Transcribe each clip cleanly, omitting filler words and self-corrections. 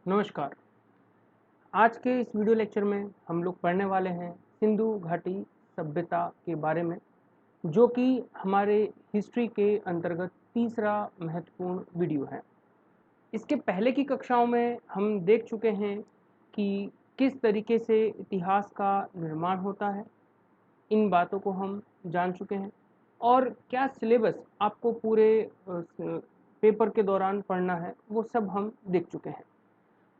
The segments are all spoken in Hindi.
नमस्कार। आज के इस वीडियो लेक्चर में हम लोग पढ़ने वाले हैं सिंधु घाटी सभ्यता के बारे में, जो कि हमारे हिस्ट्री के अंतर्गत तीसरा महत्वपूर्ण वीडियो है। इसके पहले की कक्षाओं में हम देख चुके हैं कि किस तरीके से इतिहास का निर्माण होता है। इन बातों को हम जान चुके हैं और क्या सिलेबस आपको पूरे पेपर के दौरान पढ़ना है, वो सब हम देख चुके हैं।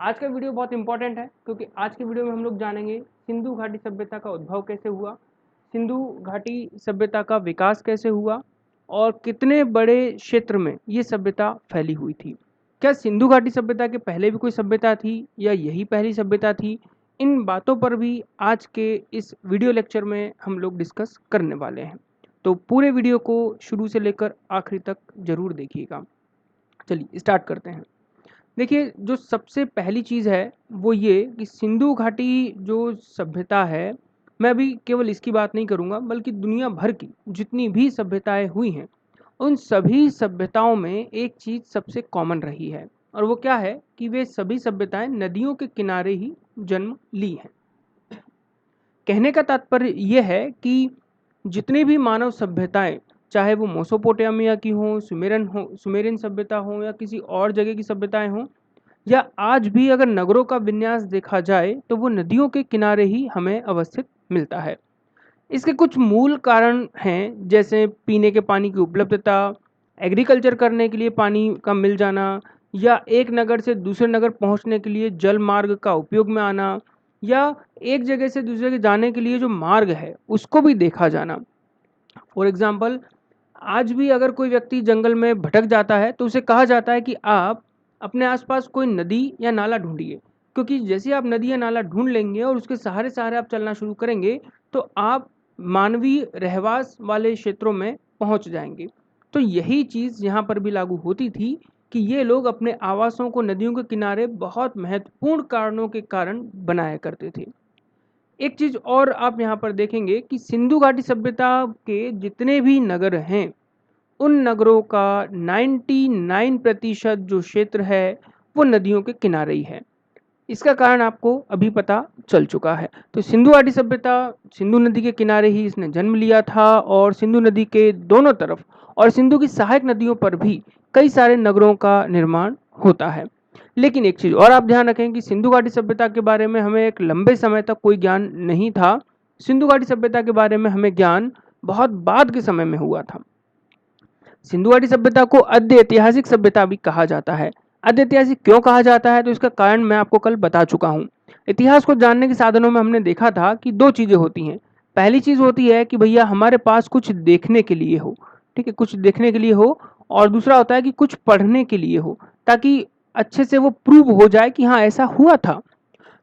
आज का वीडियो बहुत इंपॉर्टेंट है क्योंकि आज के वीडियो में हम लोग जानेंगे सिंधु घाटी सभ्यता का उद्भव कैसे हुआ, सिंधु घाटी सभ्यता का विकास कैसे हुआ और कितने बड़े क्षेत्र में ये सभ्यता फैली हुई थी। क्या सिंधु घाटी सभ्यता के पहले भी कोई सभ्यता थी या यही पहली सभ्यता थी? इन बातों पर भी आज के इस वीडियो लेक्चर में हम लोग डिस्कस करने वाले हैं, तो पूरे वीडियो को शुरू से लेकर आखिरी तक जरूर देखिएगा। चलिए स्टार्ट करते हैं। देखिए, जो सबसे पहली चीज़ है वो ये कि सिंधु घाटी जो सभ्यता है, मैं अभी केवल इसकी बात नहीं करूँगा बल्कि दुनिया भर की जितनी भी सभ्यताएं हुई हैं, उन सभी सभ्यताओं में एक चीज़ सबसे कॉमन रही है और वो क्या है कि वे सभी सभ्यताएं नदियों के किनारे ही जन्म ली हैं। कहने का तात्पर्य यह है कि जितनी भी मानव सभ्यताएं, चाहे वो मेसोपोटामिया की हों, सुमेरियन सभ्यता हो या किसी और जगह की सभ्यताएं हों, या आज भी अगर नगरों का विन्यास देखा जाए तो वो नदियों के किनारे ही हमें अवस्थित मिलता है। इसके कुछ मूल कारण हैं, जैसे पीने के पानी की उपलब्धता, एग्रीकल्चर करने के लिए पानी का मिल जाना, या एक नगर से दूसरे नगर पहुंचने के लिए जल मार्ग का उपयोग में आना, या एक जगह से दूसरे जगह जाने के लिए जो मार्ग है उसको भी देखा जाना। फॉर एग्जाम्पल, आज भी अगर कोई व्यक्ति जंगल में भटक जाता है तो उसे कहा जाता है कि आप अपने आसपास कोई नदी या नाला ढूंढिए, क्योंकि जैसे आप नदी या नाला ढूंढ लेंगे और उसके सहारे सहारे आप चलना शुरू करेंगे तो आप मानवीय रहवास वाले क्षेत्रों में पहुंच जाएंगे। तो यही चीज़ यहाँ पर भी लागू होती थी कि ये लोग अपने आवासों को नदियों के किनारे बहुत महत्वपूर्ण कारणों के कारण बनाया करते थे। एक चीज और आप यहाँ पर देखेंगे कि सिंधु घाटी सभ्यता के जितने भी नगर हैं, उन नगरों का 99% जो क्षेत्र है वो नदियों के किनारे ही है। इसका कारण आपको अभी पता चल चुका है। तो सिंधु घाटी सभ्यता सिंधु नदी के किनारे ही इसने जन्म लिया था और सिंधु नदी के दोनों तरफ और सिंधु की सहायक नदियों पर भी कई सारे नगरों का निर्माण होता है। लेकिन एक चीज और आप ध्यान रखें कि सिंधु घाटी सभ्यता के बारे में हमें एक लंबे समय तक कोई ज्ञान नहीं था। सिंधु घाटी सभ्यता के बारे में हमें ज्ञान बहुत बाद के समय में हुआ था। सिंधु घाटी सभ्यता को अद्य ऐतिहासिक सभ्यता भी कहा जाता है। अद्य ऐतिहासिक क्यों कहा जाता है, तो इसका कारण मैं आपको कल बता चुका हूँ। इतिहास को जानने के साधनों में हमने देखा था कि दो चीजें होती हैं। पहली चीज होती है कि भैया हमारे पास कुछ देखने के लिए हो, ठीक है, कुछ देखने के लिए हो, और दूसरा होता है कि कुछ पढ़ने के लिए हो, ताकि अच्छे से वो प्रूव हो जाए कि हाँ ऐसा हुआ था।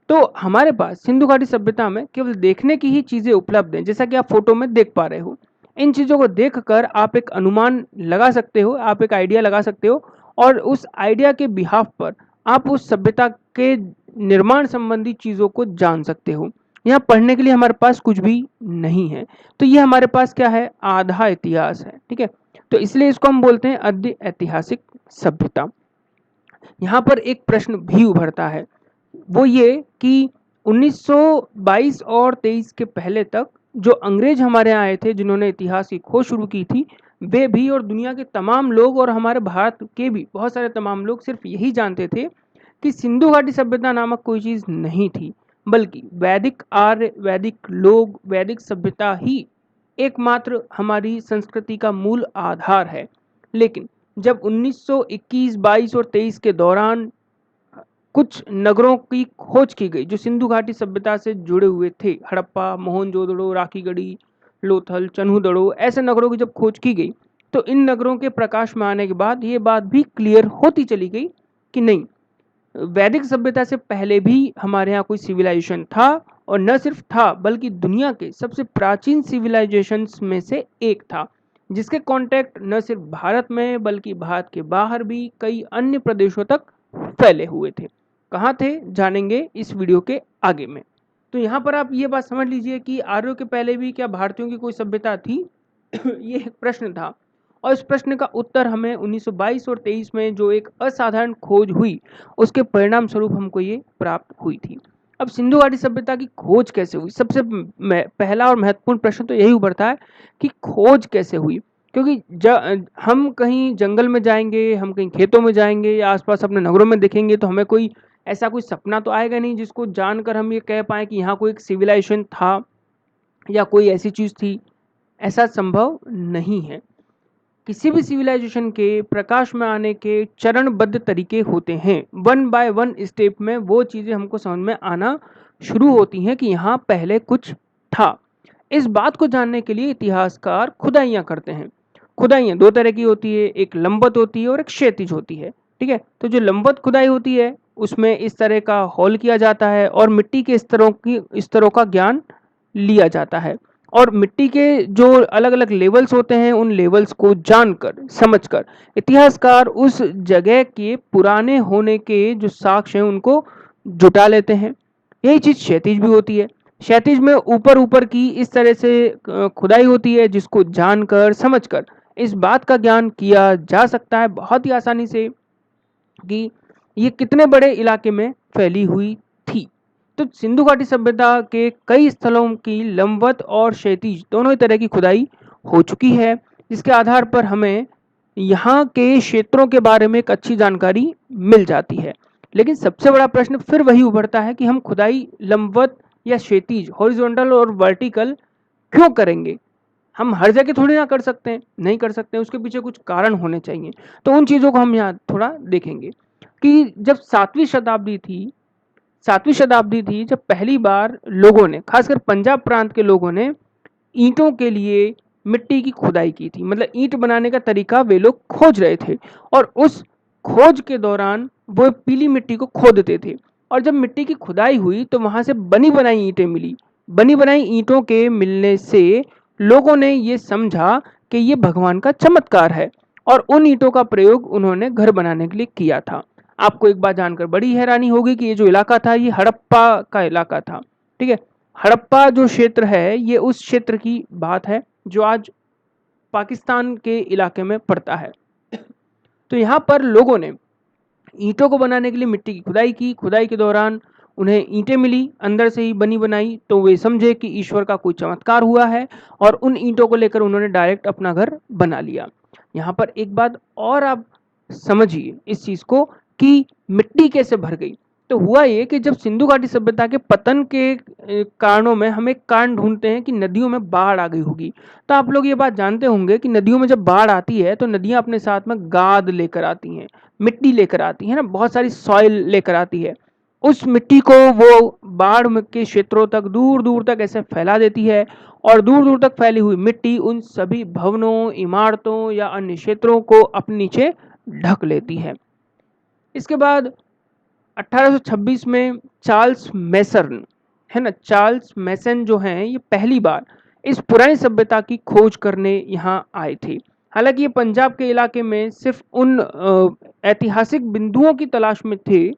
तो हमारे पास सिंधु घाटी सभ्यता में केवल देखने की ही चीजें उपलब्ध हैं, जैसा कि आप फोटो में देख पा रहे हो। इन चीजों को देखकर आप एक अनुमान लगा सकते हो, आप एक आइडिया लगा सकते हो, और उस आइडिया के बिहाफ पर आप उस सभ्यता के निर्माण संबंधी चीजों को जान सकते हो। यहाँ पढ़ने के लिए हमारे पास कुछ भी नहीं है, तो ये हमारे पास क्या है, आधा इतिहास है, ठीक है। तो इसलिए इसको हम बोलते हैं अद्य ऐतिहासिक सभ्यता। यहाँ पर एक प्रश्न भी उभरता है, वो ये कि 1922 और 23 के पहले तक जो अंग्रेज हमारे यहाँ आए थे, जिन्होंने इतिहास की खोज शुरू की थी, वे भी और दुनिया के तमाम लोग और हमारे भारत के भी बहुत सारे तमाम लोग सिर्फ यही जानते थे कि सिंधु घाटी सभ्यता नामक कोई चीज नहीं थी, बल्कि वैदिक आर्य, वैदिक लोग, वैदिक सभ्यता ही एकमात्र हमारी संस्कृति का मूल आधार है। लेकिन जब 1921, 22 और 23 के दौरान कुछ नगरों की खोज की गई जो सिंधु घाटी सभ्यता से जुड़े हुए थे, हड़प्पा, मोहनजोदड़ो, राखीगढ़ी, लोथल, चन्हूदड़ो, ऐसे नगरों की जब खोज की गई तो इन नगरों के प्रकाश में आने के बाद ये बात भी क्लियर होती चली गई कि नहीं, वैदिक सभ्यता से पहले भी हमारे यहाँ कोई सिविलाइजेशन था, और न सिर्फ था बल्कि दुनिया के सबसे प्राचीन सिविलाइजेशंस में से एक था, जिसके कॉन्टेक्ट न सिर्फ भारत में बल्कि भारत के बाहर भी कई अन्य प्रदेशों तक फैले हुए थे। कहाँ थे जानेंगे इस वीडियो के आगे में। तो यहाँ पर आप ये बात समझ लीजिए कि आर्यों के पहले भी क्या भारतीयों की कोई सभ्यता थी ये एक प्रश्न था, और इस प्रश्न का उत्तर हमें 1922 और 23 में जो एक असाधारण खोज हुई उसके परिणाम स्वरूप हमको ये प्राप्त हुई थी। अब सिंधु घाटी सभ्यता की खोज कैसे हुई? सबसे पहला और महत्वपूर्ण प्रश्न तो यही उभरता है कि खोज कैसे हुई, क्योंकि हम कहीं जंगल में जाएंगे, हम कहीं खेतों में जाएंगे या आसपास अपने नगरों में देखेंगे तो हमें कोई ऐसा कोई सपना तो आएगा नहीं जिसको जानकर हम ये कह पाए कि यहाँ कोई एक सिविलाइजेशन था या कोई ऐसी चीज थी। ऐसा संभव नहीं है। किसी भी सिविलाइजेशन के प्रकाश में आने के चरणबद्ध तरीके होते हैं। वन बाय वन स्टेप में वो चीजें हमको समझ में आना शुरू होती हैं कि यहाँ पहले कुछ था। इस बात को जानने के लिए इतिहासकार खुदाइयाँ करते हैं। खुदाइयाँ दो तरह की होती है, एक लंबवत होती है और एक क्षैतिज होती है। ठीक है, तो जो लंबवत खुदाई होती है उसमें इस तरह का हॉल किया जाता है और मिट्टी के स्तरों का ज्ञान लिया जाता है और मिट्टी के जो अलग अलग लेवल्स होते हैं उन लेवल्स को जानकर समझकर इतिहासकार उस जगह के पुराने होने के जो साक्ष्य हैं उनको जुटा लेते हैं। यही चीज क्षैतिज भी होती है। क्षैतिज में ऊपर ऊपर की इस तरह से खुदाई होती है जिसको जानकर समझकर इस बात का ज्ञान किया जा सकता है बहुत ही आसानी से कि ये कितने बड़े इलाके में फैली हुई थी। तो सिंधु घाटी सभ्यता के कई स्थलों की लंबवत और क्षैतिज दोनों ही तरह की खुदाई हो चुकी है, जिसके आधार पर हमें यहाँ के क्षेत्रों के बारे में एक अच्छी जानकारी मिल जाती है। लेकिन सबसे बड़ा प्रश्न फिर वही उभरता है कि हम खुदाई लंबवत या क्षैतिज, हॉरिजॉन्टल और वर्टिकल क्यों करेंगे? हम हर जगह थोड़ी ना कर सकते हैं, नहीं कर सकते हैं, उसके पीछे कुछ कारण होने चाहिए। तो उन चीज़ों को हम यहाँ थोड़ा देखेंगे कि जब 7वीं शताब्दी थी जब पहली बार लोगों ने, खासकर पंजाब प्रांत के लोगों ने ईंटों के लिए मिट्टी की खुदाई की थी। मतलब ईंट बनाने का तरीका वे लोग खोज रहे थे और उस खोज के दौरान वो पीली मिट्टी को खोदते थे और जब मिट्टी की खुदाई हुई तो वहां से बनी बनाई ईंटें मिली। बनी बनाई ईंटों के मिलने से लोगों ने ये समझा कि ये भगवान का चमत्कार है और उन ईंटों का प्रयोग उन्होंने घर बनाने के लिए किया था। आपको एक बात जानकर बड़ी हैरानी होगी कि ये जो इलाका था ये हड़प्पा का इलाका था। ठीक है, हड़प्पा जो क्षेत्र है ये उस क्षेत्र की बात है जो आज पाकिस्तान के इलाके में पड़ता है। तो यहाँ पर लोगों ने ईंटों को बनाने के लिए मिट्टी की खुदाई की। खुदाई के दौरान उन्हें ईंटें मिली अंदर से ही बनी बनाई, तो वे समझे कि ईश्वर का कोई चमत्कार हुआ है और उन ईंटों को लेकर उन्होंने डायरेक्ट अपना घर बना लिया। यहाँ पर एक बात और आप समझिए इस चीज को कि मिट्टी कैसे भर गई। तो हुआ ये कि जब सिंधु घाटी सभ्यता के पतन के कारणों में हम एक कारण ढूंढते हैं कि नदियों में बाढ़ आ गई होगी। तो आप लोग ये बात जानते होंगे कि नदियों में जब बाढ़ आती है तो नदियां अपने साथ में गाद लेकर आती हैं, मिट्टी लेकर आती है ना, बहुत सारी सॉइल लेकर आती है। उस मिट्टी को वो बाढ़ के क्षेत्रों तक, दूर दूर तक ऐसे फैला देती है और दूर दूर तक फैली हुई मिट्टी उन सभी भवनों, इमारतों या अन्य क्षेत्रों को अपने नीचे ढक लेती है। इसके बाद 1826 में चार्ल्स मैसन, है ना, चार्ल्स मैसन जो हैं ये पहली बार इस पुरानी सभ्यता की खोज करने यहाँ आए थे। हालांकि ये पंजाब के इलाके में सिर्फ उन ऐतिहासिक बिंदुओं की तलाश में थे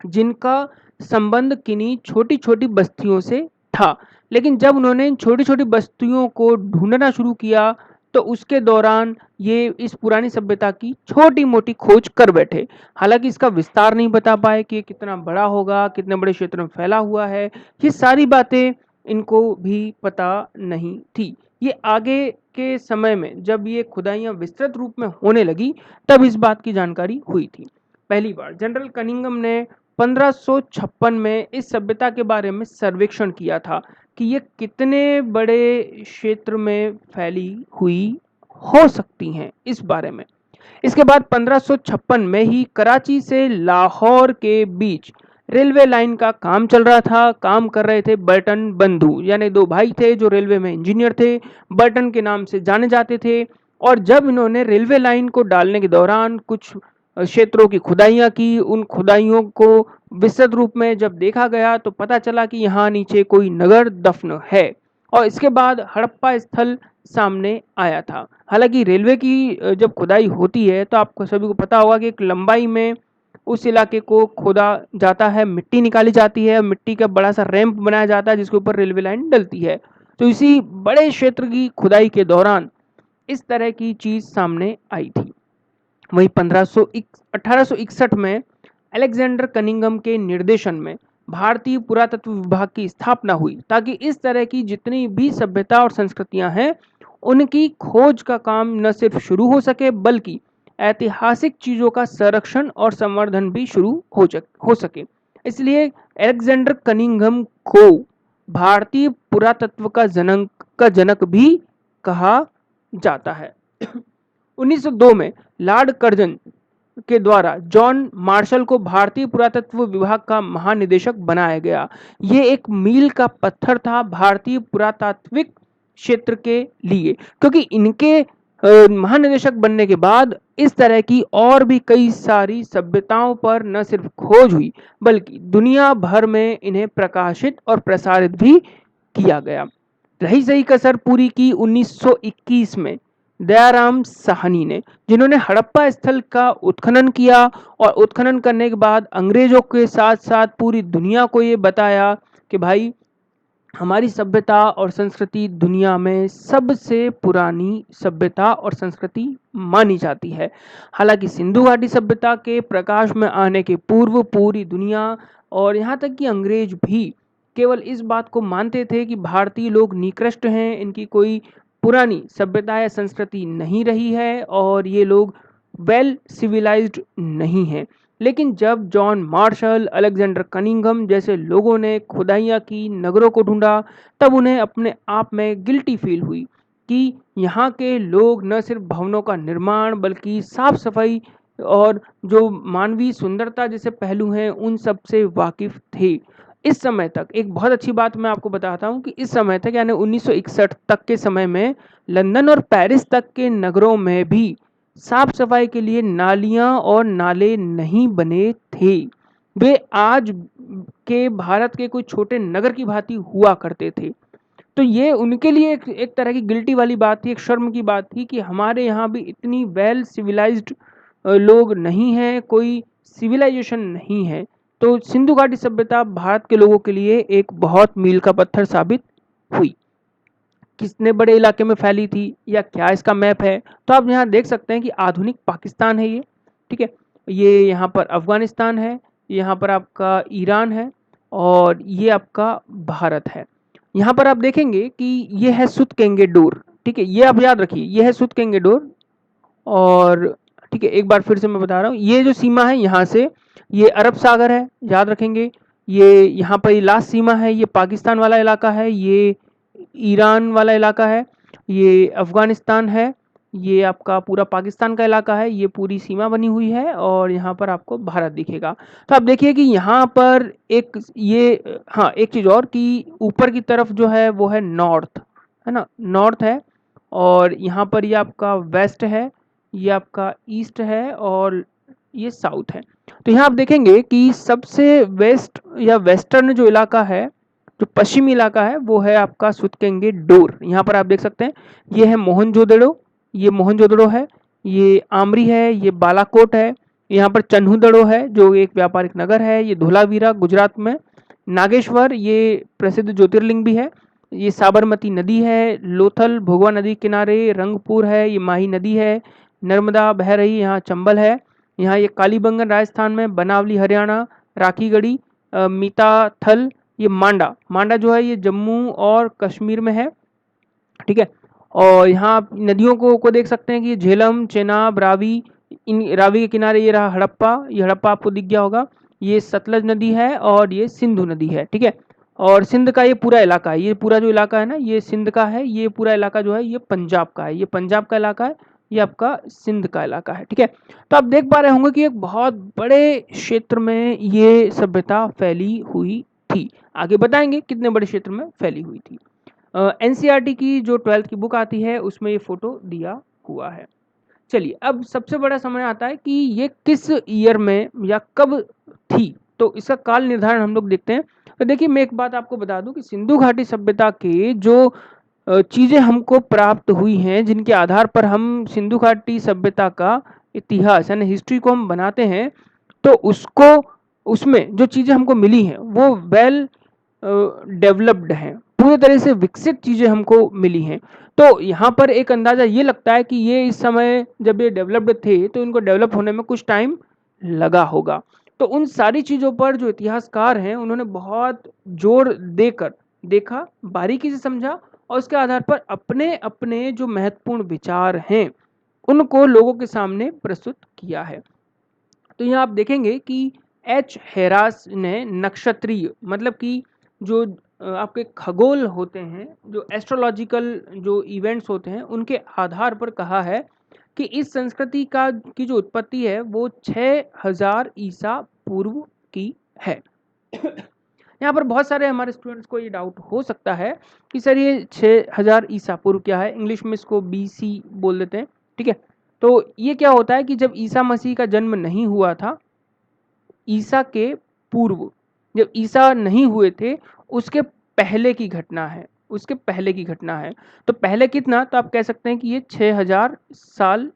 जिनका संबंध किन्हीं छोटी छोटी बस्तियों से था। लेकिन जब उन्होंने इन छोटी छोटी बस्तियों को ढूंढना शुरू किया तो उसके दौरान ये इस पुरानी सभ्यता की छोटी मोटी खोज कर बैठे। हालांकि इसका विस्तार नहीं बता पाए कि कितना बड़ा होगा, कितने बड़े क्षेत्र में फैला हुआ है, ये सारी बातें इनको भी पता नहीं थी। ये आगे के समय में जब ये खुदाइयाँ विस्तृत रूप में होने लगी तब इस बात की जानकारी हुई थी। पहली बार जनरल कनिंघम ने 1556 में इस सभ्यता के बारे में सर्वेक्षण किया था कि ये कितने बड़े क्षेत्र में फैली हुई हो सकती हैं इस बारे में। इसके बाद 1556 में ही कराची से लाहौर के बीच रेलवे लाइन का काम चल रहा था। काम कर रहे थे बर्टन बंधु, यानी दो भाई थे जो रेलवे में इंजीनियर थे, बर्टन के नाम से जाने जाते थे। और जब इन्होंने रेलवे लाइन को डालने के दौरान कुछ क्षेत्रों की खुदाइयाँ की, उन खुदाइयों को विस्तृत रूप में जब देखा गया तो पता चला कि यहाँ नीचे कोई नगर दफन है और इसके बाद हड़प्पा स्थल सामने आया था। हालांकि रेलवे की जब खुदाई होती है तो आपको सभी को पता होगा कि एक लंबाई में उस इलाके को खोदा जाता है, मिट्टी निकाली जाती है, मिट्टी का बड़ा सा रैंप बनाया जाता है जिसके ऊपर रेलवे लाइन डलती है। तो इसी बड़े क्षेत्र की खुदाई के दौरान इस तरह की चीज सामने आई थी। वहीं 1861 में अलेक्जेंडर कनिंघम के निर्देशन में भारतीय पुरातत्व विभाग की स्थापना हुई, ताकि इस तरह की जितनी भी सभ्यता और संस्कृतियां हैं उनकी खोज का काम न सिर्फ शुरू हो सके, बल्कि ऐतिहासिक चीजों का संरक्षण और संवर्धन भी शुरू हो सके। इसलिए अलेक्जेंडर कनिंघम को भारतीय पुरातत्व का जनक भी कहा जाता है। 1902 में लॉर्ड कर्जन के द्वारा जॉन मार्शल को भारतीय पुरातत्व विभाग का महानिदेशक बनाया गया। ये एक मील का पत्थर था भारतीय पुरातात्विक क्षेत्र के लिए, क्योंकि इनके महानिदेशक बनने के बाद इस तरह की और भी कई सारी सभ्यताओं पर न सिर्फ खोज हुई, बल्कि दुनिया भर में इन्हें प्रकाशित और प्रसारित भी किया गया। रही सही कसर पूरी की 1921 में दयाराम साहनी ने, जिन्होंने हड़प्पा स्थल का उत्खनन किया और उत्खनन करने के बाद अंग्रेजों के साथ साथ पूरी दुनिया को ये बताया कि भाई हमारी सभ्यता और संस्कृति दुनिया में सबसे पुरानी सभ्यता और संस्कृति मानी जाती है। हालांकि सिंधु घाटी सभ्यता के प्रकाश में आने के पूर्व पूरी दुनिया और यहाँ तक कि अंग्रेज भी केवल इस बात को मानते थे कि भारतीय लोग निकृष्ट हैं, इनकी कोई पुरानी सभ्यता या संस्कृति नहीं रही है और ये लोग वेल सिविलाइज्ड नहीं हैं। लेकिन जब जॉन मार्शल, अलेक्जेंडर कनिंघम जैसे लोगों ने खुदाइयाँ की, नगरों को ढूंढा, तब उन्हें अपने आप में गिल्टी फील हुई कि यहाँ के लोग न सिर्फ भवनों का निर्माण बल्कि साफ सफाई और जो मानवीय सुंदरता जैसे पहलू हैं उन सब से वाकिफ थे। इस समय तक एक बहुत अच्छी बात मैं आपको बताता हूँ कि इस समय तक यानी 1961 तक के समय में लंदन और पेरिस तक के नगरों में भी साफ सफाई के लिए नालियां और नाले नहीं बने थे। वे आज के भारत के कोई छोटे नगर की भांति हुआ करते थे। तो ये उनके लिए एक तरह की गिल्टी वाली बात थी, एक शर्म की बात थी कि हमारे यहाँ भी इतनी वेल सिविलाइज्ड लोग नहीं हैं, कोई सिविलाइजेशन नहीं है। तो सिंधु घाटी सभ्यता भारत के लोगों के लिए एक बहुत मील का पत्थर साबित हुई। कितने बड़े इलाके में फैली थी या क्या इसका मैप है, तो आप यहाँ देख सकते हैं कि आधुनिक पाकिस्तान है ये, ठीक है, ये यहाँ पर अफगानिस्तान है, यहाँ पर आपका ईरान है और ये आपका भारत है। यहाँ पर आप देखेंगे कि ये है सुतकेंगेडोर, ठीक है, ये आप याद रखिए, ये है सुतकेंगेडोर। और ठीक है, एक बार फिर से मैं बता रहा हूँ, ये जो सीमा है यहाँ से ये अरब सागर है, याद रखेंगे। ये यहाँ पर ये लास्ट सीमा है, ये पाकिस्तान वाला इलाका है, ये ईरान वाला इलाका है, ये अफगानिस्तान है, ये आपका पूरा पाकिस्तान का इलाका है, ये पूरी सीमा बनी हुई है और यहाँ पर आपको भारत दिखेगा। तो आप देखिए कि यहाँ पर एक ये हाँ एक चीज़ और कि ऊपर की तरफ जो है वो है नॉर्थ, है ना, नॉर्थ है, और यहाँ पर ये आपका वेस्ट है, ये आपका ईस्ट है और ये साउथ है। तो यहाँ आप देखेंगे कि सबसे वेस्ट या वेस्टर्न जो इलाका है, जो पश्चिमी इलाका है, वो है आपका सुतकेंगेडोर। यहाँ पर आप देख सकते हैं ये है मोहनजोदड़ो, ये मोहनजोदड़ो है, ये आमरी है, ये बालाकोट है, यहाँ पर चन्हुदड़ो है जो एक व्यापारिक नगर है, ये धोलावीरा गुजरात में, नागेश्वर ये प्रसिद्ध ज्योतिर्लिंग भी है, ये साबरमती नदी है, लोथल भोगवा नदी किनारे, रंगपुर है, ये माही नदी है, नर्मदा बह रही यहाँ चंबल है, यहाँ ये कालीबंगन राजस्थान में, बनावली हरियाणा, राखीगढ़ी, मीताथल, ये मांडा, मांडा जो है ये जम्मू और कश्मीर में है, ठीक है। और यहाँ आप नदियों को देख सकते हैं कि झेलम, चेनाब, रावी, इन रावी के किनारे ये रहा हड़प्पा, ये हड़प्पा आपको दिख गया होगा, ये सतलज नदी है और ये सिंधु नदी है, ठीक है। और सिंध का ये पूरा इलाका है, ये पूरा जो इलाका है ना ये सिंध का है, ये पूरा इलाका जो है ये पंजाब का है, ये पंजाब का इलाका है, ये आपका सिंध का इलाका है, ठीक है। तो आप देख पा रहे होंगे कि एक बहुत बड़े क्षेत्र में ये सभ्यता फैली हुई थी। आगे बताएंगे कितने बड़े क्षेत्र में फैली हुई थी। एनसीईआरटी की जो 12th की बुक आती है उसमें ये फोटो दिया हुआ है। चलिए अब सबसे बड़ा समय आता है कि ये किस ईयर में या कब थी, तो इसका काल निर्धारण हम लोग देखते हैं। तो देखिए मैं एक बात आपको बता दूं कि सिंधु घाटी सभ्यता के जो चीज़ें हमको प्राप्त हुई हैं, जिनके आधार पर हम सिंधु घाटी सभ्यता का इतिहास यानी हिस्ट्री को हम बनाते हैं, तो उसको उसमें जो चीज़ें हमको मिली हैं वो वेल डेवलप्ड हैं, पूरी तरह से विकसित चीज़ें हमको मिली हैं। तो यहाँ पर एक अंदाज़ा ये लगता है कि ये इस समय जब ये डेवलप्ड थे तो इनको डेवलप होने में कुछ टाइम लगा होगा। तो उन सारी चीज़ों पर जो इतिहासकार हैं उन्होंने बहुत जोर देकर देखा, बारीकी से समझा और उसके आधार पर अपने अपने जो महत्वपूर्ण विचार हैं उनको लोगों के सामने प्रस्तुत किया है। तो यहाँ आप देखेंगे कि एच हेरास ने नक्षत्रीय मतलब कि जो आपके खगोल होते हैं, जो एस्ट्रोलॉजिकल जो इवेंट्स होते हैं उनके आधार पर कहा है कि इस संस्कृति का की जो उत्पत्ति है वो 6000 ईसा पूर्व की है। यहाँ पर बहुत सारे हमारे स्टूडेंट्स को ये डाउट हो सकता है कि सर ये 6000 ईसा पूर्व क्या है, इंग्लिश में इसको BC बोल देते हैं, ठीक है। तो ये क्या होता है कि जब ईसा मसीह का जन्म नहीं हुआ था, ईसा के पूर्व जब ईसा नहीं हुए थे उसके पहले की घटना है, उसके पहले की घटना है। तो पहले कितना, तो आप कह सकते हैं कि ये 6000 साल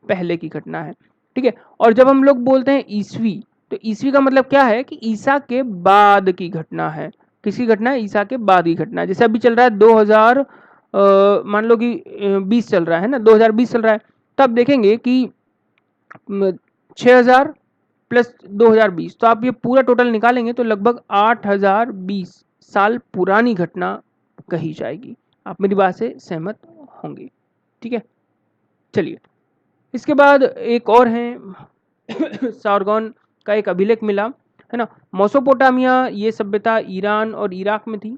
पहले की घटना है, ठीक है। और जब हम लोग बोलते हैं ईसवी, तो ईसवी का मतलब क्या है कि ईसा के बाद की घटना है। किसकी घटना है? ईसा के बाद की घटना है। जैसे अभी चल रहा है 2000 मान लो कि 20 चल रहा है ना, 2020 चल रहा है, तो आप देखेंगे कि 6000 प्लस 2020, तो आप ये पूरा टोटल निकालेंगे तो लगभग 8020 साल पुरानी घटना कही जाएगी। आप मेरी बात से सहमत होंगे, ठीक है। चलिए, इसके बाद एक और है सारगोन का एक अभिलेख मिला है ना। मेसोपोटामिया ये सभ्यता ईरान और इराक में थी,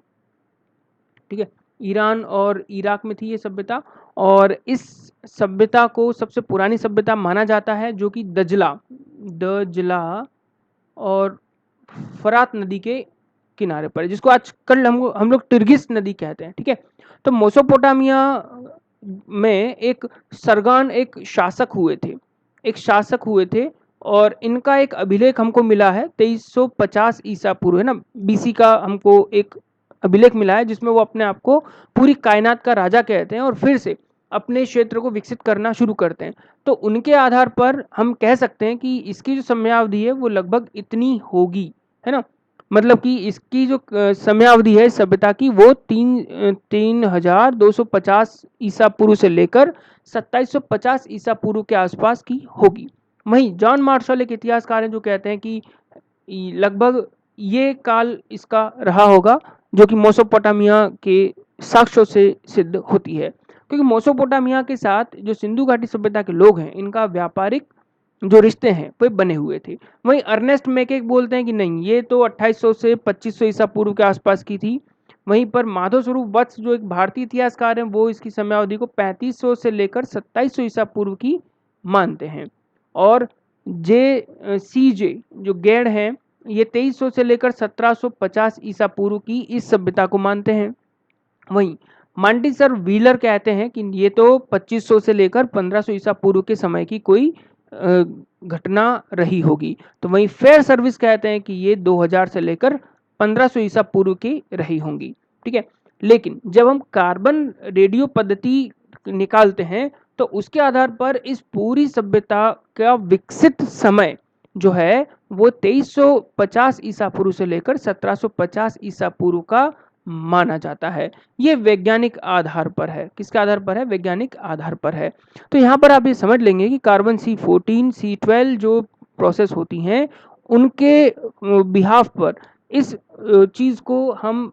ठीक है। ईरान और इराक में थी ये सभ्यता, और इस सभ्यता को सबसे पुरानी सभ्यता माना जाता है, जो कि दजला और फरात नदी के किनारे पर है, जिसको आजकल हम लोग टिर्गिस नदी कहते हैं, ठीक है। तो मेसोपोटामिया में एक सरगान एक शासक हुए थे, और इनका एक अभिलेख हमको मिला है 2350 ईसा पूर्व, है ना, BC का हमको एक अभिलेख मिला है जिसमें वो अपने आप को पूरी कायनात का राजा कहते हैं और फिर से अपने क्षेत्र को विकसित करना शुरू करते हैं। तो उनके आधार पर हम कह सकते हैं कि इसकी जो समयावधि है वो लगभग इतनी होगी, है ना। मतलब कि इसकी जो समयावधि है सभ्यता की वो 3250 ईसा पूर्व से लेकर 2750 ईसा पूर्व के आसपास की होगी। वहीं जॉन मार्शल एक इतिहासकार हैं जो कहते हैं कि लगभग ये काल इसका रहा होगा, जो कि मेसोपोटामिया के साक्ष्यों से सिद्ध होती है, क्योंकि मेसोपोटामिया के साथ जो सिंधु घाटी सभ्यता के लोग हैं इनका व्यापारिक जो रिश्ते हैं वे बने हुए थे। वहीं अर्नेस्ट मैकेक बोलते हैं कि नहीं, ये तो 2800 से 2500 ईसा पूर्व के आसपास की थी। वहीं पर माधव स्वरूप वत्स जो एक भारतीय इतिहासकार हैं वो इसकी समयावधि को 3500 से लेकर 2700 ईसा पूर्व की मानते हैं। और CJ जो गेड़ हैं ये 2300 से लेकर 1750 ईसा पूर्व की इस सभ्यता को मानते हैं। वहीं मांटिसर व्हीलर कहते हैं कि ये तो 2500 से लेकर 1500 ईसा पूर्व के समय की कोई घटना रही होगी। तो वहीं फेयर सर्विस कहते हैं कि ये 2000 से लेकर 1500 ईसा पूर्व की रही होंगी, ठीक है। लेकिन जब हम कार्बन रेडियो पद्धति निकालते हैं तो उसके आधार पर इस पूरी सभ्यता का विकसित समय जो है वो 2350 ईसा पूर्व से लेकर 1750 ईसा पूर्व का माना जाता है। ये वैज्ञानिक आधार पर है। किसके आधार पर है? वैज्ञानिक आधार पर है। तो यहाँ पर आप ये समझ लेंगे कि कार्बन C14 C12 जो प्रोसेस होती हैं उनके बिहाफ पर इस चीज़ को हम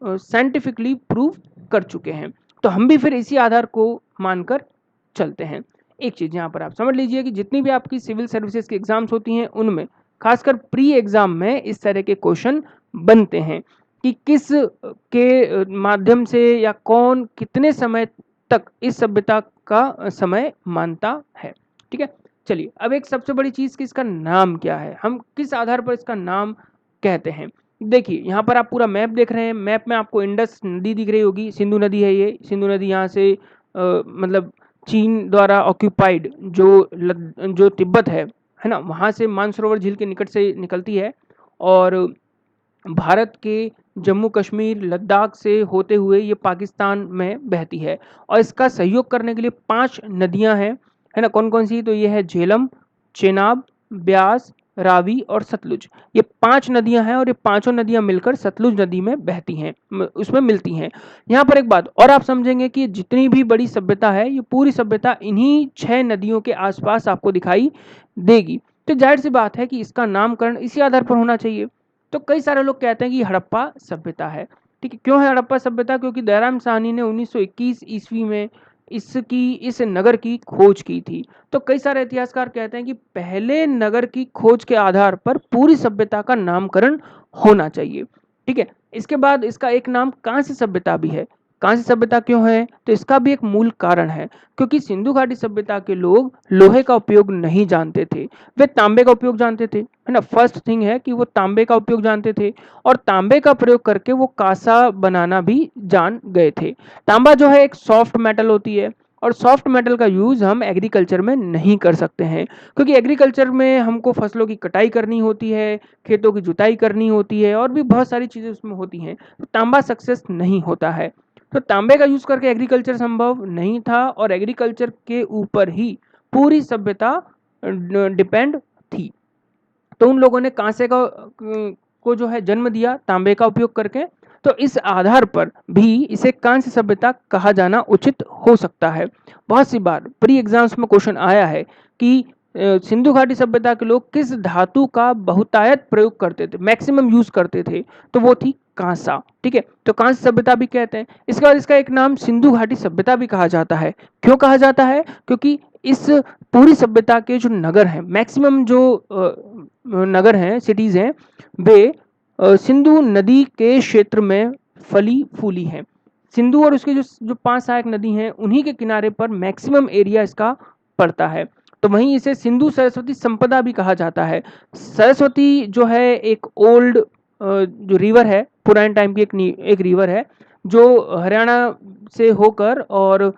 साइंटिफिकली प्रूव कर चुके हैं। तो हम भी फिर इसी आधार को मानकर चलते हैं। एक चीज़ यहाँ पर आप समझ लीजिए कि जितनी भी आपकी सिविल सर्विसेज की एग्जाम्स होती हैं उनमें खासकर प्री एग्जाम में इस तरह के क्वेश्चन बनते हैं कि किस के माध्यम से या कौन कितने समय तक इस सभ्यता का समय मानता है, ठीक है। चलिए, अब एक सबसे बड़ी चीज़ कि इसका नाम क्या है, हम किस आधार पर इसका नाम कहते हैं। देखिए, यहाँ पर आप पूरा मैप देख रहे हैं, मैप में आपको इंडस नदी दिख रही होगी, सिंधु नदी है ये। सिंधु नदी यहाँ से मतलब चीन द्वारा ऑक्यूपाइड जो तिब्बत है ना, वहाँ से मानसरोवर झील के निकट से निकलती है और भारत के जम्मू कश्मीर लद्दाख से होते हुए ये पाकिस्तान में बहती है। और इसका सहयोग करने के लिए 5 नदियां हैं, है ना। कौन कौन सी? तो ये है झेलम, चेनाब, ब्यास, रावी और सतलुज, ये 5 नदियां हैं और ये पांचों नदियां मिलकर सतलुज नदी में बहती हैं, उसमें मिलती हैं। यहाँ पर एक बात और आप समझेंगे कि जितनी भी बड़ी सभ्यता है ये पूरी सभ्यता इन्हीं 6 नदियों के आसपास आपको दिखाई देगी। तो जाहिर सी बात है कि इसका नामकरण इसी आधार पर होना चाहिए। तो कई सारे लोग कहते हैं कि हड़प्पा सभ्यता है। ठीक है, क्यों है हड़प्पा सभ्यता? क्योंकि दयाराम साहनी ने 1921 ईस्वी में इस नगर की खोज की थी। तो कई सारे इतिहासकार कहते हैं कि पहले नगर की खोज के आधार पर पूरी सभ्यता का नामकरण होना चाहिए। ठीक है, इसके बाद इसका एक नाम कांस्य सभ्यता भी है। कांस्य सभ्यता क्यों है? तो इसका भी एक मूल कारण है, क्योंकि सिंधु घाटी सभ्यता के लोग लोहे का उपयोग नहीं जानते थे, वे तांबे का उपयोग जानते थे, है ना। फर्स्ट थिंग है कि वो तांबे का उपयोग जानते थे और तांबे का प्रयोग करके वो कांसा बनाना भी जान गए थे। तांबा जो है एक सॉफ्ट मेटल होती है और सॉफ्ट मेटल का यूज हम एग्रीकल्चर में नहीं कर सकते हैं, क्योंकि एग्रीकल्चर में हमको फसलों की कटाई करनी होती है, खेतों की जुताई करनी होती है और भी बहुत सारी चीजें उसमें होती हैं। तो तांबा सक्सेस नहीं होता है, तो तांबे का यूज करके एग्रीकल्चर संभव नहीं था और एग्रीकल्चर के ऊपर ही पूरी सभ्यता डिपेंड थी। तो उन लोगों ने कांसे को जो है जन्म दिया तांबे का उपयोग करके। तो इस आधार पर भी इसे कांस्य सभ्यता कहा जाना उचित हो सकता है। बहुत सी बार प्री एग्जाम्स में क्वेश्चन आया है कि सिंधु घाटी सभ्यता के लोग किस धातु का बहुतायत प्रयोग करते थे, मैक्सिमम यूज करते थे, तो वो थी कांसा। ठीक है, तो कांस्य सभ्यता भी कहते हैं। इसके बाद इसका एक नाम सिंधु घाटी सभ्यता भी कहा जाता है। क्यों कहा जाता है? क्योंकि इस पूरी सभ्यता के जो नगर हैं, मैक्सिमम जो नगर हैं, सिटीज हैं, वे सिंधु नदी के क्षेत्र में फली फूली हैं। सिंधु और उसके जो 5 सहायक नदी हैं उन्हीं के किनारे पर मैक्सिमम एरिया इसका पड़ता है। तो वहीं इसे सिंधु सरस्वती संपदा भी कहा जाता है। सरस्वती जो है एक ओल्ड जो रिवर है, पुराने टाइम की एक रिवर है जो हरियाणा से होकर और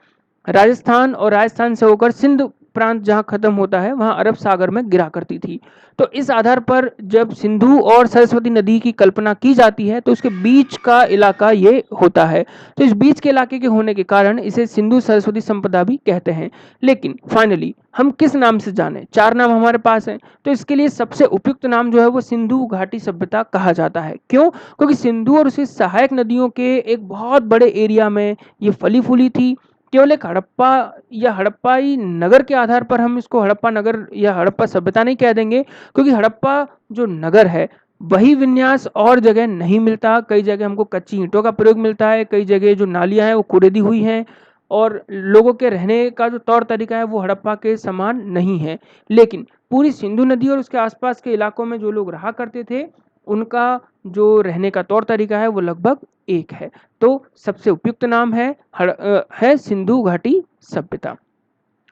राजस्थान से होकर सिंध प्रांत जहां खत्म होता है वहां अरब सागर में गिरा करती थी। तो इस आधार पर जब सिंधु और सरस्वती नदी की कल्पना की जाती है तो उसके बीच का इलाका ये होता है। तो इस बीच के इलाके के होने के कारण इसे सिंधु सरस्वती संपदा भी कहते हैं। लेकिन फाइनली हम किस नाम से जाने? 4 नाम हमारे पास हैं, तो इसके लिए सबसे उपयुक्त नाम जो है वो सिंधु घाटी सभ्यता कहा जाता है। क्यों? क्योंकि सिंधु और उसकी सहायक नदियों के एक बहुत बड़े एरिया में ये फली फूली थी। केवल एक हड़प्पा या हड़प्पाई नगर के आधार पर हम इसको हड़प्पा नगर या हड़प्पा सभ्यता नहीं कह देंगे, क्योंकि हड़प्पा जो नगर है वही विन्यास और जगह नहीं मिलता। कई जगह हमको कच्ची ईंटों का प्रयोग मिलता है, कई जगह जो नालियां हैं वो कुरेदी हुई हैं और लोगों के रहने का जो तौर तरीका है वो हड़प्पा के समान नहीं है। लेकिन पूरी सिंधु नदी और उसके आसपास के इलाकों में जो लोग रहा करते थे उनका जो रहने का तौर तरीका है वो लगभग एक है। तो सबसे उपयुक्त नाम है सिंधु घाटी सभ्यता।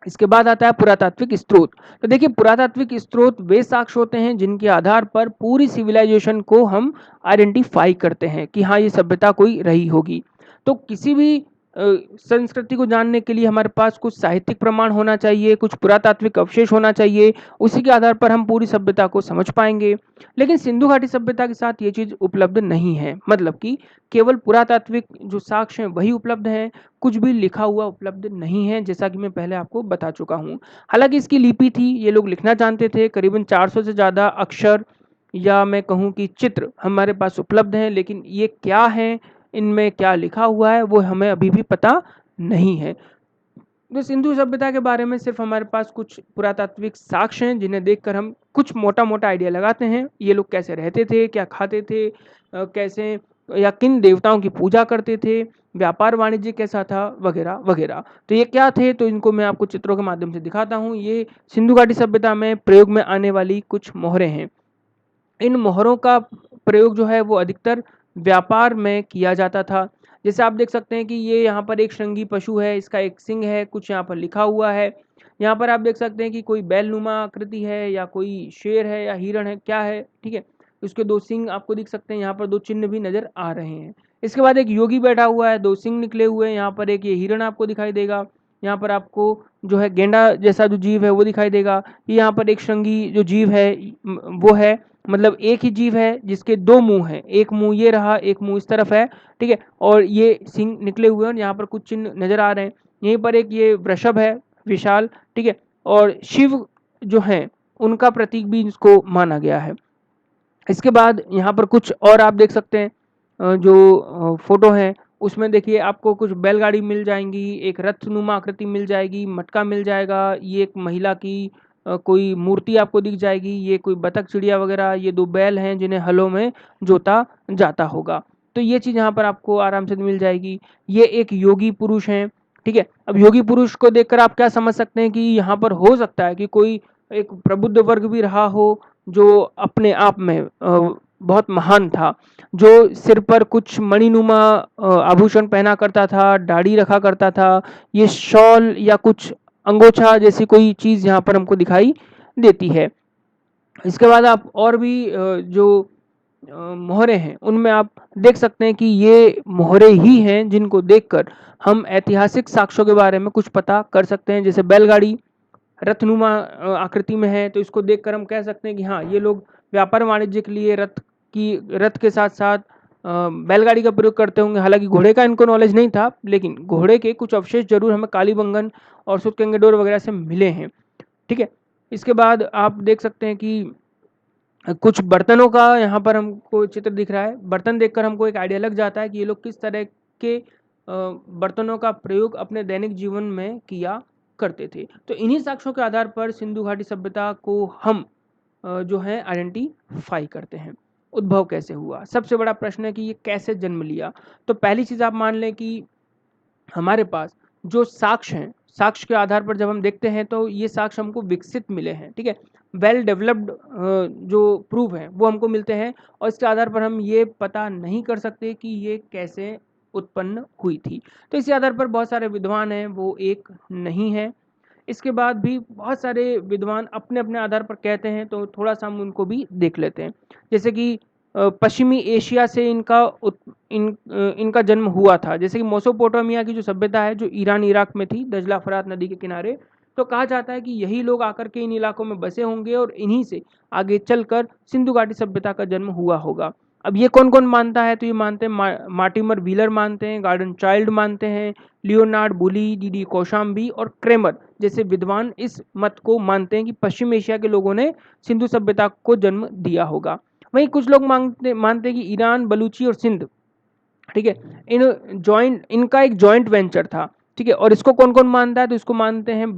इसके बाद आता है पुरातात्विक स्रोत। तो देखिए, पुरातात्विक स्रोत वे साक्ष्य होते हैं जिनके आधार पर पूरी सिविलाइजेशन को हम आइडेंटिफाई करते हैं कि हाँ ये सभ्यता कोई रही होगी। तो किसी भी संस्कृति को जानने के लिए हमारे पास कुछ साहित्यिक प्रमाण होना चाहिए, कुछ पुरातात्विक अवशेष होना चाहिए, उसी के आधार पर हम पूरी सभ्यता को समझ पाएंगे। लेकिन सिंधु घाटी सभ्यता के साथ ये चीज उपलब्ध नहीं है, मतलब कि केवल पुरातात्विक जो साक्ष्य हैं वही उपलब्ध हैं, कुछ भी लिखा हुआ उपलब्ध नहीं है, जैसा कि मैं पहले आपको बता चुका हूँ। हालांकि इसकी लिपि थी, ये लोग लिखना जानते थे, करीबन 400 से ज़्यादा अक्षर या मैं कहूँ कि चित्र हमारे पास उपलब्ध हैं, लेकिन ये क्या हैं, इनमें क्या लिखा हुआ है वो हमें अभी भी पता नहीं है। तो सिंधु सभ्यता के बारे में सिर्फ हमारे पास कुछ पुरातात्विक साक्ष्य हैं जिन्हें देखकर हम कुछ मोटा मोटा आइडिया लगाते हैं। ये लोग कैसे रहते थे, क्या खाते थे, कैसे या किन देवताओं की पूजा करते थे, व्यापार वाणिज्य कैसा था, वगैरह वगैरह। तो ये क्या थे, तो इनको मैं आपको चित्रों के माध्यम से दिखाता हूँ। ये सिंधु घाटी सभ्यता में प्रयोग में आने वाली कुछ मोहरें हैं। इन मोहरों का प्रयोग जो है वो अधिकतर व्यापार में किया जाता था। जैसे आप देख सकते हैं कि ये यहाँ पर एक श्रृंगी पशु है, इसका एक सिंह है, कुछ यहाँ पर लिखा हुआ है। यहाँ पर आप देख सकते हैं कि कोई बैलनुमा आकृति है या कोई शेर है या हिरण है, क्या है, ठीक है। उसके 2 सिंह आपको दिख सकते हैं, यहाँ पर 2 चिन्ह भी नजर आ रहे हैं। इसके बाद एक योगी बैठा हुआ है, 2 सिंह निकले हुए हैं, यहाँ पर एक ये हिरण आपको दिखाई देगा, यहाँ पर आपको जो है गेंडा जैसा जो जीव है वो दिखाई देगा। यहाँ पर एक श्रृंगी जो जीव है वो है, मतलब एक ही जीव है जिसके 2 मुंह हैं, एक मुंह ये रहा, एक मुंह इस तरफ है, ठीक है, और ये सिंह निकले हुए हैं और यहाँ पर कुछ चिन्ह नजर आ रहे हैं। यहीं पर एक ये वृषभ है विशाल, ठीक है, और शिव जो हैं उनका प्रतीक भी इसको माना गया है। इसके बाद यहाँ पर कुछ और आप देख सकते हैं, जो फोटो है उसमें देखिए आपको कुछ बैलगाड़ी मिल जाएंगी, एक रथनुमा आकृति मिल जाएगी, मटका मिल जाएगा, ये एक महिला की कोई मूर्ति आपको दिख जाएगी, ये कोई बतख चिड़िया वगैरह, ये 2 बैल हैं जिन्हें हलों में जोता जाता होगा। तो ये चीज़ यहाँ पर आपको आराम से मिल जाएगी। ये एक योगी पुरुष हैं, ठीक है। अब योगी पुरुष को देखकर आप क्या समझ सकते हैं कि यहाँ पर हो सकता है कि कोई एक प्रबुद्ध वर्ग भी रहा हो जो अपने आप में बहुत महान था, जो सिर पर कुछ मणिनुमा आभूषण पहना करता था, दाढ़ी रखा करता था, ये शॉल या कुछ अंगोछा जैसी कोई चीज़ यहाँ पर हमको दिखाई देती है। इसके बाद आप और भी जो मोहरे हैं उनमें आप देख सकते हैं कि ये मोहरे ही हैं जिनको देखकर हम ऐतिहासिक साक्ष्यों के बारे में कुछ पता कर सकते हैं। जैसे बैलगाड़ी रथनुमा आकृति में है, तो इसको देखकर हम कह सकते हैं कि हाँ, ये लोग व्यापार वाणिज्य के लिए रथ के साथ साथ बैलगाड़ी का प्रयोग करते होंगे। हालांकि घोड़े का इनको नॉलेज नहीं था, लेकिन घोड़े के कुछ अवशेष जरूर हमें कालीबंगन और सुतकेंगडोर वगैरह से मिले हैं, ठीक है। इसके बाद आप देख सकते हैं कि कुछ बर्तनों का यहाँ पर हमको चित्र दिख रहा है। बर्तन देखकर हमको एक आइडिया लग जाता है कि ये लोग किस तरह के बर्तनों का प्रयोग अपने दैनिक जीवन में किया करते थे। तो इन्हीं साक्ष्यों के आधार पर सिंधु घाटी सभ्यता को हम जो है आइडेंटिफाई करते हैं। उद्भव कैसे हुआ? सबसे बड़ा प्रश्न है कि ये कैसे जन्म लिया। तो पहली चीज आप मान लें कि हमारे पास जो साक्ष्य हैं, साक्ष्य के आधार पर जब हम देखते हैं तो ये साक्ष्य हमको विकसित मिले हैं, ठीक है। वेल डेवलप्ड जो प्रूफ है वो हमको मिलते हैं, और इसके आधार पर हम ये पता नहीं कर सकते कि ये कैसे उत्पन्न हुई थी। तो इसी आधार पर बहुत सारे विद्वान हैं, वो एक नहीं है। इसके बाद भी बहुत सारे विद्वान अपने अपने आधार पर कहते हैं, तो थोड़ा सा हम उनको भी देख लेते हैं। जैसे कि पश्चिमी एशिया से इनका जन्म हुआ था। जैसे कि मेसोपोटामिया की जो सभ्यता है, जो ईरान इराक में थी, दजला फरात नदी के किनारे, तो कहा जाता है कि यही लोग आकर के इन इलाकों में बसे होंगे और इन्हीं से आगे चलकर सिंधु घाटी सभ्यता का जन्म हुआ होगा। अब ये कौन कौन मानता है? तो ये मानते हैं मार्टिमर व्हीलर मानते हैं, गार्डन चाइल्ड मानते हैं, लियोनार्ड बुली, डीडी कौशाम्बी और क्रेमर जैसे विद्वान इस मत को मानते हैं कि पश्चिम एशिया के लोगों ने सिंधु सभ्यता को जन्म दिया होगा। वहीं कुछ लोग मानते हैं कि ईरान, बलूची और सिंध, ठीक है, इनका एक जॉइंट वेंचर था, ठीक है। और इसको कौन कौन मानता है? तो इसको मानते हैं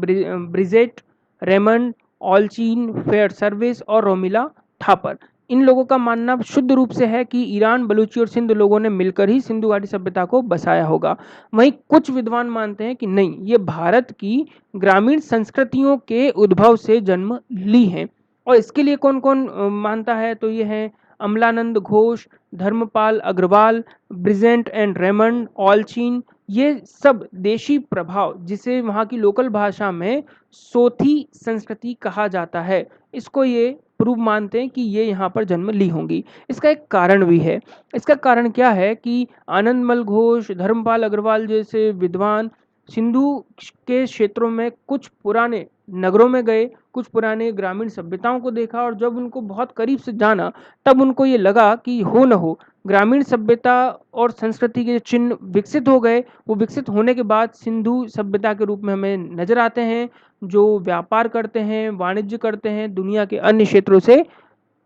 ब्रिजेट, रेमंड, ऑलचीन, फेयर सर्विस और रोमिला थापर। इन लोगों का मानना शुद्ध रूप से है कि ईरान, बलूची और सिंध लोगों ने मिलकर ही सिंधु घाटी सभ्यता को बसाया होगा। वहीं कुछ विद्वान मानते हैं कि नहीं, ये भारत की ग्रामीण संस्कृतियों के उद्भव से जन्म ली हैं। और इसके लिए कौन कौन मानता है? तो ये है अमलानंद घोष, धर्मपाल अग्रवाल, ब्रिजेंट एंड रेमंड, ऑलचीन। ये सब देशी प्रभाव, जिसे वहाँ की लोकल भाषा में सोथी संस्कृति कहा जाता है, इसको ये प्रूव मानते हैं कि ये यहाँ पर जन्म ली होंगी। इसका एक कारण भी है। इसका कारण क्या है कि आनंदमल घोष, धर्मपाल अग्रवाल जैसे विद्वान सिंधु के क्षेत्रों में कुछ पुराने नगरों में गए, कुछ पुराने ग्रामीण सभ्यताओं को देखा, और जब उनको बहुत करीब से जाना तब उनको ये लगा कि हो न हो ग्रामीण सभ्यता और संस्कृति के चिन्ह विकसित हो गए। वो विकसित होने के बाद सिंधु सभ्यता के रूप में हमें नजर आते हैं, जो व्यापार करते हैं, वाणिज्य करते हैं, दुनिया के अन्य क्षेत्रों से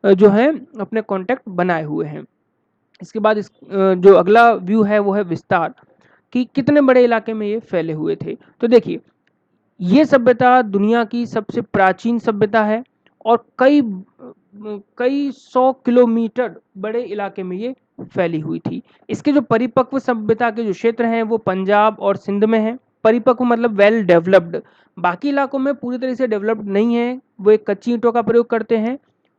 जो है अपने कॉन्टैक्ट बनाए हुए हैं। इसके बाद जो अगला व्यू है वो है विस्तार, कि कितने बड़े इलाके में ये फैले हुए थे। तो देखिए, ये सभ्यता दुनिया की सबसे प्राचीन सभ्यता है और कई 100 किलोमीटर बड़े इलाके में ये फैली हुई थी। इसके जो परिपक्व सभ्यता के जो क्षेत्र हैं वो पंजाब और सिंध में है। परिपक्व मतलब वेल डेवलप्ड। बाकी इलाकों में पूरी तरह से डेवलप्ड नहीं है। वे कच्ची ईंटों का प्रयोग करते हैं,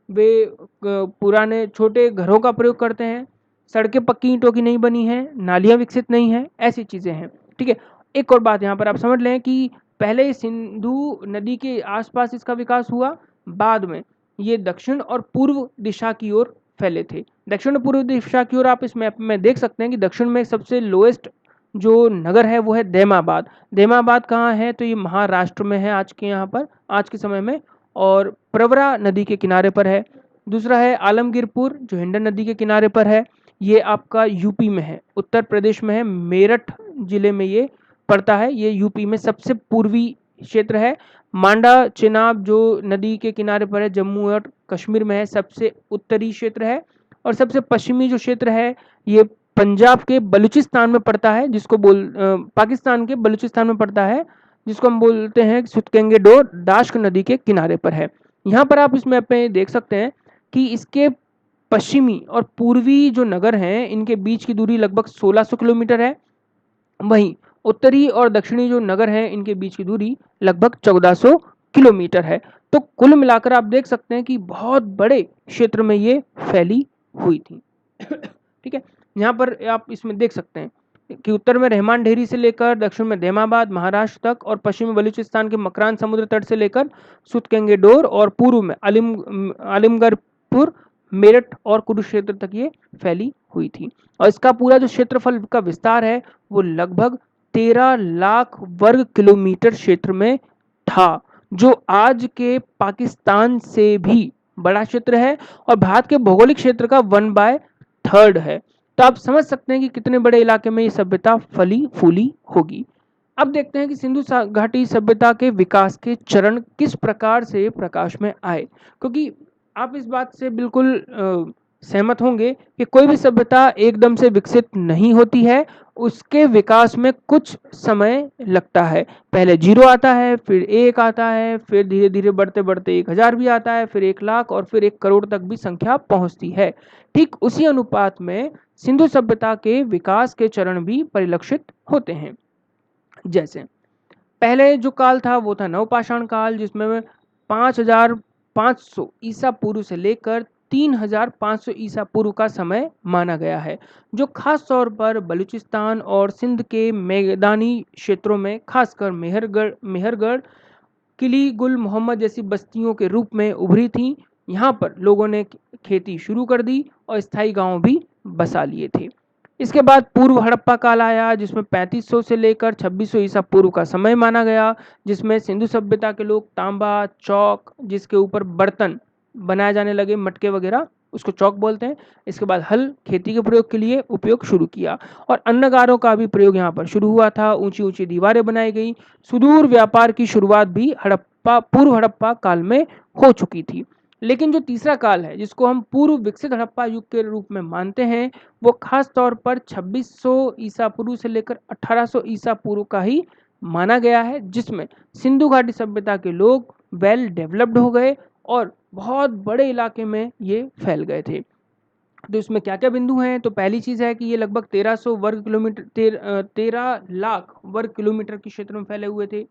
वे पुराने छोटे घरों का प्रयोग करते हैं, सड़कें पक्की ईंटों की नहीं बनी हैं, नालियाँ विकसित नहीं हैं, ऐसी चीज़ें हैं, ठीक है। एक और बात यहाँ पर आप समझ लें कि पहले सिंधु नदी के आसपास इसका विकास हुआ, बाद में ये दक्षिण और पूर्व दिशा की ओर फैले थे। दक्षिण और पूर्व दिशा की ओर आप इस मैप में देख सकते हैं कि दक्षिण में सबसे लोएस्ट जो नगर है वो है दैमाबाद। दैमाबाद कहाँ है? तो ये महाराष्ट्र में है आज के यहाँ पर, आज के समय में, और प्रवरा नदी के किनारे पर है। दूसरा है आलमगीरपुर, जो हिंडन नदी के किनारे पर है, ये आपका यूपी में है, उत्तर प्रदेश में है, मेरठ जिले में ये पड़ता है। ये यूपी में सबसे पूर्वी क्षेत्र है। मांडा चेनाब जो नदी के किनारे पर है, जम्मू और कश्मीर में है, सबसे उत्तरी क्षेत्र है। और सबसे पश्चिमी जो क्षेत्र है ये पंजाब के बलूचिस्तान में पड़ता है, पाकिस्तान के बलूचिस्तान में पड़ता है, जिसको हम बोलते हैं सुतकेंगेडोर, दाश्क नदी के किनारे पर है। यहाँ पर आप इस मैप में देख सकते हैं कि इसके पश्चिमी और पूर्वी जो नगर हैं इनके बीच की दूरी लगभग 1600 किलोमीटर है। वहीं उत्तरी और दक्षिणी जो नगर हैं इनके बीच की दूरी लगभग 1400 किलोमीटर है। तो कुल मिलाकर आप देख सकते हैं कि बहुत बड़े क्षेत्र में ये फैली हुई थी। ठीक है, यहाँ पर आप इसमें देख सकते हैं कि उत्तर में रहमान ढेरी से लेकर दक्षिण में देमाबाद महाराष्ट्र तक और पश्चिमी बलूचिस्तान के मकरान समुद्र तट से लेकर सुतकेंगेडोर और पूर्व में आलिमगरपुर, मेरठ और कुरुक्षेत्र तक ये फैली हुई थी। और इसका पूरा जो क्षेत्रफल का विस्तार है वो लगभग 13 लाख वर्ग किलोमीटर क्षेत्र में था, जो आज के पाकिस्तान से भी बड़ा क्षेत्र है और भारत के भौगोलिक क्षेत्र का 1/3 है। तो आप समझ सकते हैं कि कितने बड़े इलाके में ये सभ्यता फली फूली होगी। अब देखते हैं कि सिंधु घाटी सभ्यता के विकास के चरण किस प्रकार से प्रकाश में आए, क्योंकि आप इस बात से बिल्कुल सहमत होंगे कि कोई भी सभ्यता एकदम से विकसित नहीं होती है, उसके विकास में कुछ समय लगता है। पहले 0 आता है, फिर 1 आता है, फिर धीरे धीरे बढ़ते बढ़ते 1000 भी आता है, फिर 1 लाख और फिर 1 करोड़ तक भी संख्या पहुंचती है। ठीक उसी अनुपात में सिंधु सभ्यता के विकास के चरण भी परिलक्षित होते हैं। जैसे पहले जो काल था वो था नवपाषाण काल, जिसमें 5500 ईसा पूर्व से लेकर 3500 ईसा पूर्व का समय माना गया है, जो खास तौर पर बलूचिस्तान और सिंध के मैदानी क्षेत्रों में खासकर मेहरगढ़, किली गुल मोहम्मद जैसी बस्तियों के रूप में उभरी थी। यहाँ पर लोगों ने खेती शुरू कर दी और स्थायी गांव भी बसा लिए थे। इसके बाद पूर्व हड़प्पा काल आया, जिसमें 3500 से लेकर 2600 ईसा पूर्व का समय माना गया, जिसमें सिंधु सभ्यता के लोग तांबा, चौक, जिसके ऊपर बर्तन बनाए जाने लगे, मटके वगैरह, उसको चौक बोलते हैं। इसके बाद हल खेती के प्रयोग के लिए उपयोग शुरू किया और अन्नगारों का भी प्रयोग यहाँ पर शुरू हुआ था। ऊंची ऊंची दीवारें बनाई गई। सुदूर व्यापार की शुरुआत भी पूर्व हड़प्पा काल में हो चुकी थी। लेकिन जो तीसरा काल है, जिसको हम पूर्व विकसित हड़प्पा युग के रूप में मानते हैं, वो खास तौर पर 2600 ईसा पूर्व से लेकर 1800 ईसा पूर्व का ही माना गया है, जिसमें सिंधु घाटी सभ्यता के लोग वेल डेवलप्ड हो गए और बहुत बड़े इलाके में ये फैल गए थे। तो इसमें क्या क्या बिंदु हैं? तो पहली चीज है कि ये लगभग 13 लाख वर्ग किलोमीटर के क्षेत्र में फैले हुए थे।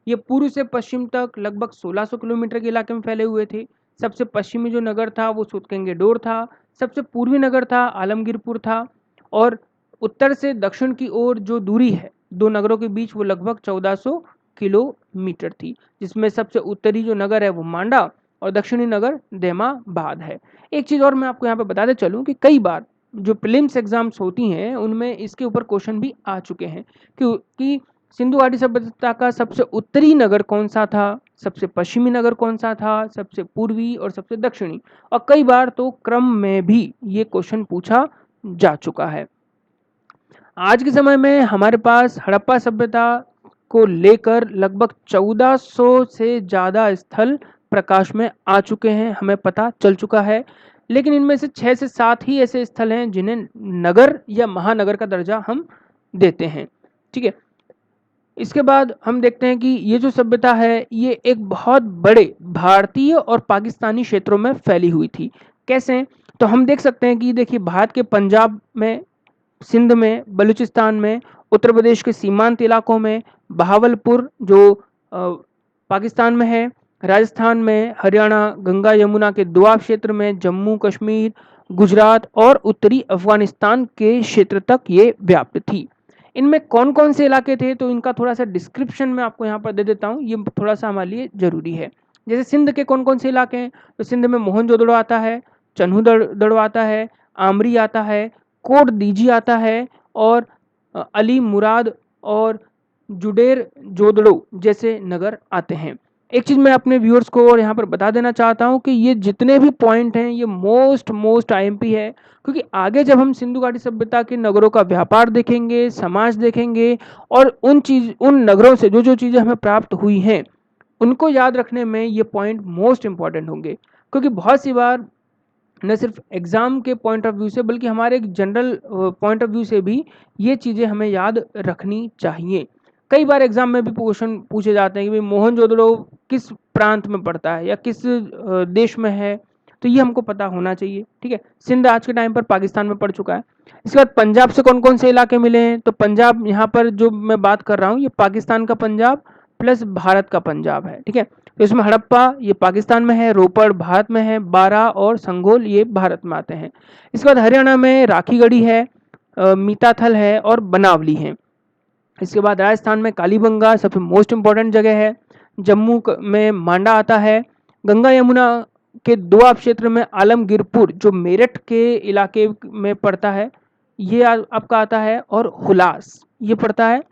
ये पूर्व से पश्चिम तक लगभग 1600 किलोमीटर के इलाके में फैले हुए थे। सबसे पश्चिमी जो नगर था वो सुतकेंगेडोर था, सबसे पूर्वी नगर था आलमगीरपुर था, और उत्तर से दक्षिण की ओर जो दूरी है दो नगरों के बीच वो लगभग 1400 किलोमीटर थी, जिसमें सबसे उत्तरी जो नगर है वो मांडा और दक्षिणी नगर देमाबाद है। एक चीज़ और मैं आपको यहाँ पे बताते चलूँ कि कई बार जो प्रीलिम्स एग्जाम्स होती हैं उनमें इसके ऊपर क्वेश्चन भी आ चुके हैं कि सिंधु घाटी सभ्यता का सबसे उत्तरी नगर कौन सा था, सबसे पश्चिमी नगर कौन सा था, सबसे पूर्वी और सबसे दक्षिणी, और कई बार तो क्रम में भी ये क्वेश्चन पूछा जा चुका है। आज के समय में हमारे पास हड़प्पा सभ्यता को लेकर लगभग 1400 से ज़्यादा स्थल प्रकाश में आ चुके हैं, हमें पता चल चुका है। लेकिन इनमें से 6 से 7 ही ऐसे स्थल हैं जिन्हें नगर या महानगर का दर्जा हम देते हैं। ठीक है, इसके बाद हम देखते हैं कि ये जो सभ्यता है ये एक बहुत बड़े भारतीय और पाकिस्तानी क्षेत्रों में फैली हुई थी। कैसे? तो हम देख सकते हैं कि देखिए भारत के पंजाब में, सिंध में, बलूचिस्तान में, उत्तर प्रदेश के सीमांत इलाकों में, बहावलपुर जो पाकिस्तान में है, राजस्थान में, हरियाणा, गंगा यमुना के दोआब क्षेत्र में, जम्मू कश्मीर, गुजरात और उत्तरी अफगानिस्तान के क्षेत्र तक ये व्याप्त थी। इनमें कौन कौन से इलाके थे तो इनका थोड़ा सा डिस्क्रिप्शन मैं आपको यहाँ पर दे देता हूँ, ये थोड़ा सा हमारे लिए जरूरी है। जैसे सिंध के कौन कौन से इलाके हैं, तो सिंध में मोहनजोदड़ो आता है, चन्हू आता है, आमरी आता है, कोट दीजी आता है और अली मुराद और जुडेर जोदड़ो जैसे नगर आते हैं। एक चीज़ मैं अपने व्यूअर्स को और यहाँ पर बता देना चाहता हूँ कि ये जितने भी पॉइंट हैं ये मोस्ट आईएमपी है, क्योंकि आगे जब हम सिंधु घाटी सभ्यता के नगरों का व्यापार देखेंगे, समाज देखेंगे और उन नगरों से जो जो चीज़ें हमें प्राप्त हुई हैं उनको याद रखने में ये पॉइंट मोस्ट इम्पॉर्टेंट होंगे, क्योंकि बहुत सी बार न सिर्फ एग्ज़ाम के पॉइंट ऑफ व्यू से बल्कि हमारे एक जनरल पॉइंट ऑफ व्यू से भी ये चीज़ें हमें याद रखनी चाहिए। कई बार एग्ज़ाम में भी क्वेश्चन पूछे जाते हैं कि भाई मोहनजोदड़ो किस प्रांत में पड़ता है या किस देश में है, तो ये हमको पता होना चाहिए, ठीक है। सिंध आज के टाइम पर पाकिस्तान में पड़ चुका है। इसके बाद पंजाब से कौन कौन से इलाके मिले हैं, तो पंजाब यहाँ पर जो मैं बात कर रहा हूँ ये पाकिस्तान का पंजाब प्लस भारत का पंजाब है, ठीक है। तो इसमें हड़प्पा ये पाकिस्तान में है, रोपड़ भारत में है, बारा और संगोल ये भारत में आते हैं। इसके बाद हरियाणा में राखीगढ़ी है, मीताथल है और बनावली है। इसके बाद राजस्थान में कालीबंगा सबसे मोस्ट इम्पॉर्टेंट जगह है। जम्मू में मांडा आता है। गंगा यमुना के दोआब क्षेत्र में आलमगीरपुर जो मेरठ के इलाके में पड़ता है ये आपका आता है, और हुलास ये पड़ता है।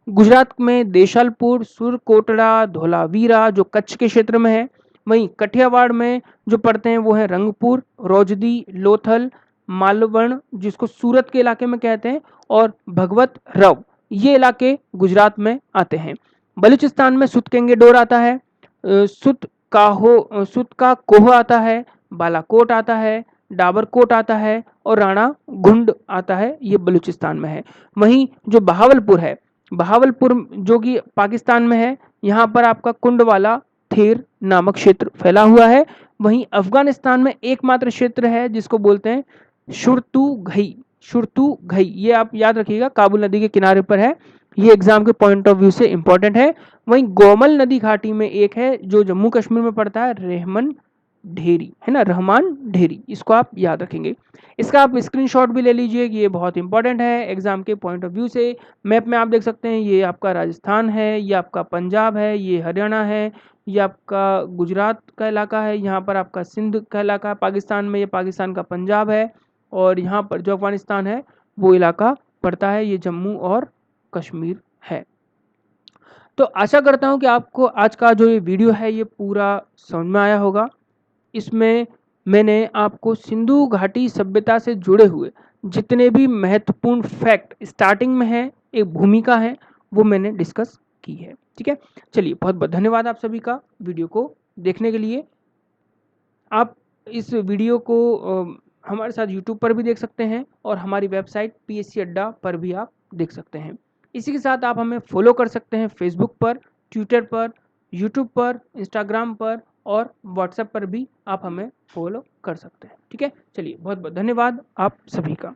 गुजरात में देशालपुर, सुरकोटड़ा, धोलावीरा जो कच्छ के क्षेत्र में है। वहीं कठियावाड़ में जो पड़ते हैं वो है रंगपुर, रोजदी, लोथल, मालवण जिसको सूरत के इलाके में कहते हैं, और भगवत रव ये इलाके गुजरात में आते हैं। बलूचिस्तान में सुतकेंगेडोर आता है, सुत का कोह आता है, बालाकोट आता है, डाबरकोट आता है और राणा गुंड आता है, ये बलूचिस्तान में है। वहीं जो बहावलपुर है, बहावलपुर जो कि पाकिस्तान में है, यहाँ पर आपका कुंडवाला थेर नामक क्षेत्र फैला हुआ है। वहीं अफगानिस्तान में एकमात्र क्षेत्र है जिसको बोलते हैं शुरतुघई, शुरतुघई ये आप याद रखिएगा, काबुल नदी के किनारे पर है। ये एग्जाम के पॉइंट ऑफ व्यू से इंपॉर्टेंट है। वहीं गोमल नदी घाटी में एक है जो जम्मू कश्मीर में पड़ता है, रहमान ढेरी है ना, रहमान ढेरी, इसको आप याद रखेंगे। इसका आप स्क्रीनशॉट भी ले लीजिए कि ये बहुत इंपॉर्टेंट है एग्जाम के पॉइंट ऑफ व्यू से। मैप में आप देख सकते हैं ये आपका राजस्थान है, ये आपका पंजाब है, ये हरियाणा है, ये आपका गुजरात का इलाका है, यहाँ पर आपका सिंध का इलाका है पाकिस्तान में, ये पाकिस्तान का पंजाब है, और यहाँ पर जो अफगानिस्तान है वो इलाका पड़ता है, ये जम्मू और कश्मीर है। तो आशा करता हूँ कि आपको आज का जो ये वीडियो है ये पूरा समझ में आया होगा। इसमें मैंने आपको सिंधु घाटी सभ्यता से जुड़े हुए जितने भी महत्वपूर्ण फैक्ट स्टार्टिंग में है, एक भूमिका है, वो मैंने डिस्कस की है, ठीक है। चलिए बहुत बहुत धन्यवाद आप सभी का वीडियो को देखने के लिए। आप इस वीडियो को हमारे साथ यूट्यूब पर भी देख सकते हैं और हमारी वेबसाइट PSC अड्डा पर भी आप देख सकते हैं। इसी के साथ आप हमें फॉलो कर सकते हैं फेसबुक पर, ट्विटर पर, यूट्यूब पर, इंस्टाग्राम पर और व्हाट्सएप पर भी आप हमें फॉलो कर सकते हैं, ठीक है। चलिए बहुत बहुत धन्यवाद आप सभी का।